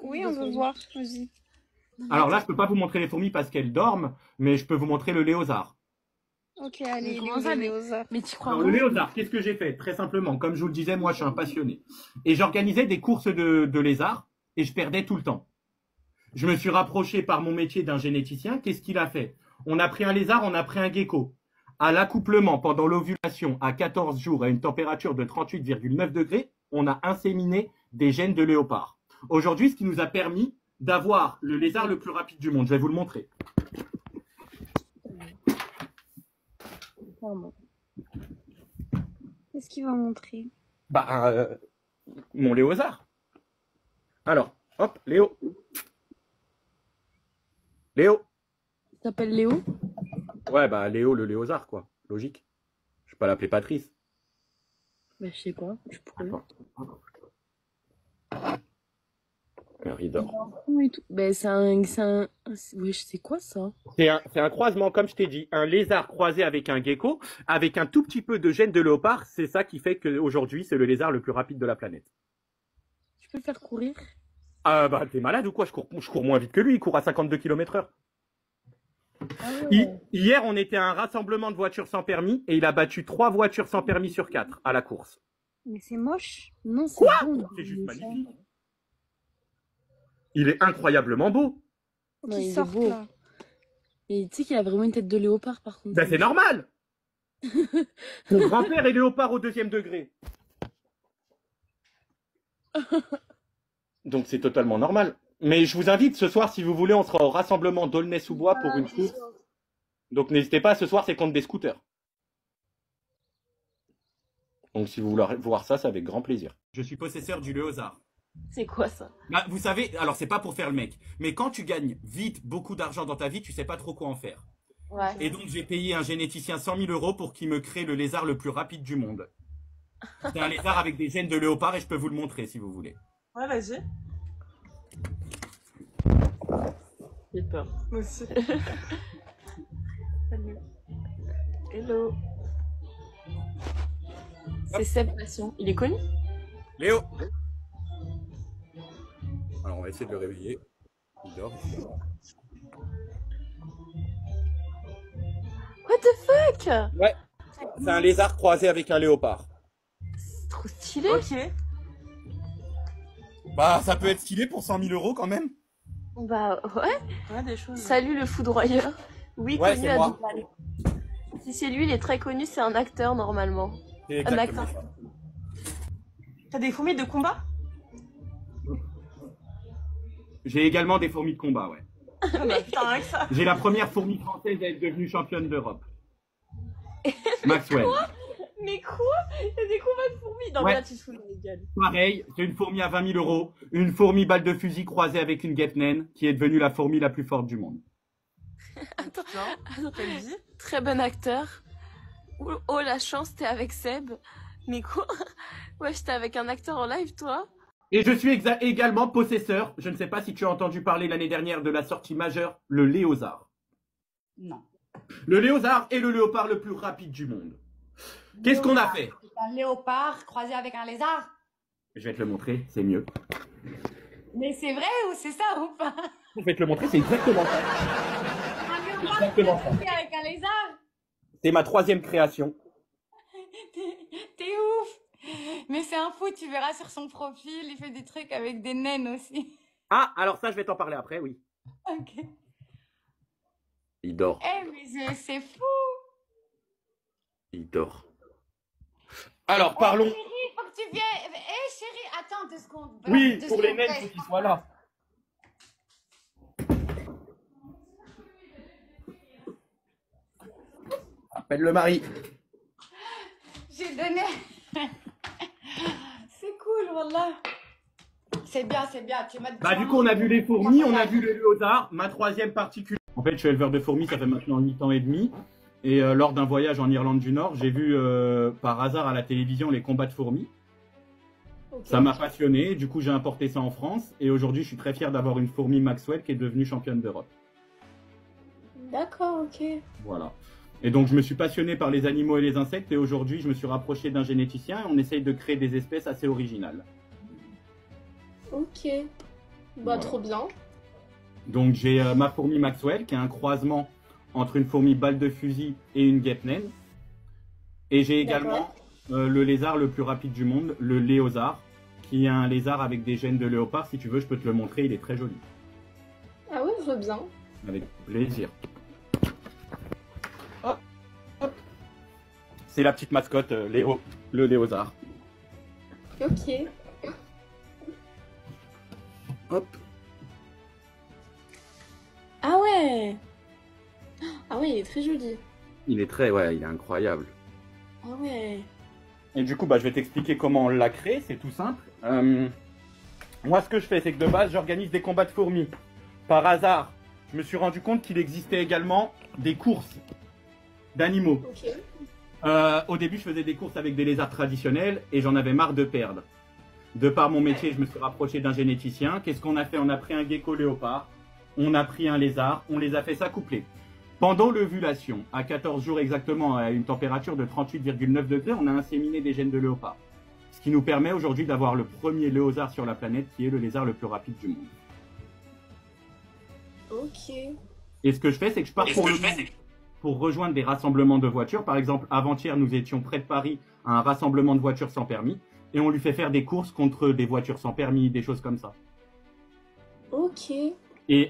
Oui, on veut voir. Vas-y. Alors là, je peux pas vous montrer les fourmis parce qu'elles dorment, mais je peux vous montrer le léozard. Ok, allez, comment ça, léozard. Mais tu crois Alors, le léozard, qu'est-ce que j'ai fait? Très simplement, comme je vous le disais, moi, je suis un passionné. Et j'organisais des courses de lézards et je perdais tout le temps. Je me suis rapproché par mon métier d'un généticien. Qu'est-ce qu'il a fait? On a pris un lézard, on a pris un gecko. À l'accouplement, pendant l'ovulation, à 14 jours, à une température de 38,9 degrés, on a inséminé des gènes de léopard. Aujourd'hui, ce qui nous a permis d'avoir le lézard le plus rapide du monde. Je vais vous le montrer. Qu'est-ce qu'il va montrer? Mon léozard. Alors, hop, Léo. Léo. Il s'appelle Léo? Ouais, Léo, le léozard, quoi. Logique. Je vais pas l'appeler Patrice. Bah, je sais pas, je pourrais. Alors, il dort. Bah, c'est un... Ouais, je sais quoi, ça? C'est un croisement, comme je t'ai dit, un lézard croisé avec un gecko, avec un tout petit peu de gène de léopard. C'est ça qui fait qu'aujourd'hui, c'est le lézard le plus rapide de la planète. Tu peux le faire courir? T'es malade ou quoi? Je cours moins vite que lui, il court à 52 km/h. Ah ouais. Hier, on était à un rassemblement de voitures sans permis et il a battu 3 voitures sans permis sur 4 à la course. Mais c'est moche. Non, c'est Quoi? bon. C'est juste magnifique. Il est incroyablement beau. Non, Qui il est sort beau. là. Et tu sais qu'il a vraiment une tête de léopard, par contre. C'est normal. Mon grand-père est léopard au 2e degré. Donc c'est totalement normal. Mais je vous invite ce soir, si vous voulez, on sera au rassemblement d'Aulnay-sous-Bois pour une course. Donc n'hésitez pas, ce soir c'est contre des scooters. Donc si vous voulez voir ça, c'est avec grand plaisir. Je suis possesseur du léozard. C'est quoi ça? Vous savez, alors c'est pas pour faire le mec, mais quand tu gagnes vite beaucoup d'argent dans ta vie, tu sais pas trop quoi en faire. Ouais. Et donc j'ai payé un généticien 100 000 € pour qu'il me crée le lézard le plus rapide du monde. C'est un lézard avec des gènes de léopard et je peux vous le montrer si vous voulez. Ouais, vas-y. J'ai peur. Moi aussi. Salut. Hello. C'est Seb Passion. Il est connu? Léo. Alors on va essayer de le réveiller. Il dort. What the fuck? Ouais. C'est un lézard croisé avec un léopard. C'est trop stylé. Ok. Ça peut être stylé pour 100 000 € quand même. Bah ouais. Ouais, des choses. Salut le foudroyeur. Oui, Ouais, connu c'est à moi. Dubaï. Si c'est lui, il est très connu, c'est un acteur normalement. C'est Un exactement acteur. ça. T'as des fourmis de combat? J'ai également des fourmis de combat, ouais. Ah bah putain, avec ça. J'ai la première fourmi française à être devenue championne d'Europe. Maxwell. Mais quoi? Il y a des combats de fourmis. Non, Ouais. mais là, tu te fous de ma gueule. Pareil, c'est une fourmi à 20 000 €, une fourmi balle de fusil croisée avec une guêpe naine, qui est devenue la fourmi la plus forte du monde. Attends, Attends, t'as dit? très bon acteur. Oh, la chance, t'es avec Seb. Mais quoi? Ouais, j'étais avec un acteur en live, toi? Et je suis également possesseur, je ne sais pas si tu as entendu parler l'année dernière de la sortie majeure, le léozard. Non. Le léozard est le léopard le plus rapide du monde. Qu'est-ce qu'on a fait? C'est un léopard croisé avec un lézard. Je vais te le montrer, c'est mieux. Mais c'est vrai ou c'est ça ou pas? Je vais te le montrer, c'est exactement ça. Un léopard Exactement ça. croisé avec un lézard. C'est ma 3e création. T'es ouf. Mais c'est un fou, tu verras sur son profil, il fait des trucs avec des naines aussi. Ah, alors ça, je vais t'en parler après, oui. Ok. Il dort, Mais c'est fou. il dort. Alors, parlons... Chérie, faut que tu viennes. Chérie, attends 2 secondes. Oui, 2 pour les secondes, naines, ouais. faut qu'ils soient là. Appelle le mari. J'ai donné. C'est cool, wallah. C'est bien, tu m'as Du coup, on a vu les fourmis, on a vu le léopard. Ma 3e particularité. En fait, je suis éleveur de fourmis, ça fait maintenant 8 ans et demi. Et lors d'un voyage en Irlande du Nord, j'ai vu par hasard à la télévision les combats de fourmis. Okay. Ça m'a passionné, du coup j'ai importé ça en France. Et aujourd'hui, je suis très fier d'avoir une fourmi Maxwell qui est devenue championne d'Europe. D'accord, ok. Voilà. Et donc, je me suis passionné par les animaux et les insectes. Et aujourd'hui, je me suis rapproché d'un généticien. Et on essaye de créer des espèces assez originales. Ok. Bah, trop bien. Donc j'ai ma fourmi Maxwell, qui est un croisement entre une fourmi balle de fusil et une guêpe naine. Et j'ai également le lézard le plus rapide du monde, le léozard, qui est un lézard avec des gènes de léopard. Si tu veux, je peux te le montrer, il est très joli. Ah ouais, je veux bien. Avec plaisir. Hop, hop. C'est la petite mascotte, Léo, le léozard. Ok. Hop. Ah ouais. Ah ouais, il est très joli. Il est très, ouais, il est incroyable. Ah ouais. Et du coup, bah, je vais t'expliquer comment on l'a créé, c'est tout simple. Moi, ce que je fais, c'est que de base, j'organise des combats de fourmis. Par hasard, je me suis rendu compte qu'il existait également des courses d'animaux. Ok. Au début, je faisais des courses avec des lézards traditionnels et j'en avais marre de perdre. De par mon métier, je me suis rapproché d'un généticien. Qu'est-ce qu'on a fait? On a pris un gecko léopard, on a pris un lézard, on les a fait s'accoupler. Pendant l'ovulation, à 14 jours exactement, à une température de 38,9 degrés, on a inséminé des gènes de léopard. Ce qui nous permet aujourd'hui d'avoir le premier léozard sur la planète, qui est le lézard le plus rapide du monde. Ok. Et ce que je fais, c'est que je pars pour rejoindre des rassemblements de voitures. Par exemple, avant-hier, nous étions près de Paris à un rassemblement de voitures sans permis. Et on lui fait faire des courses contre des voitures sans permis, des choses comme ça. Ok. Et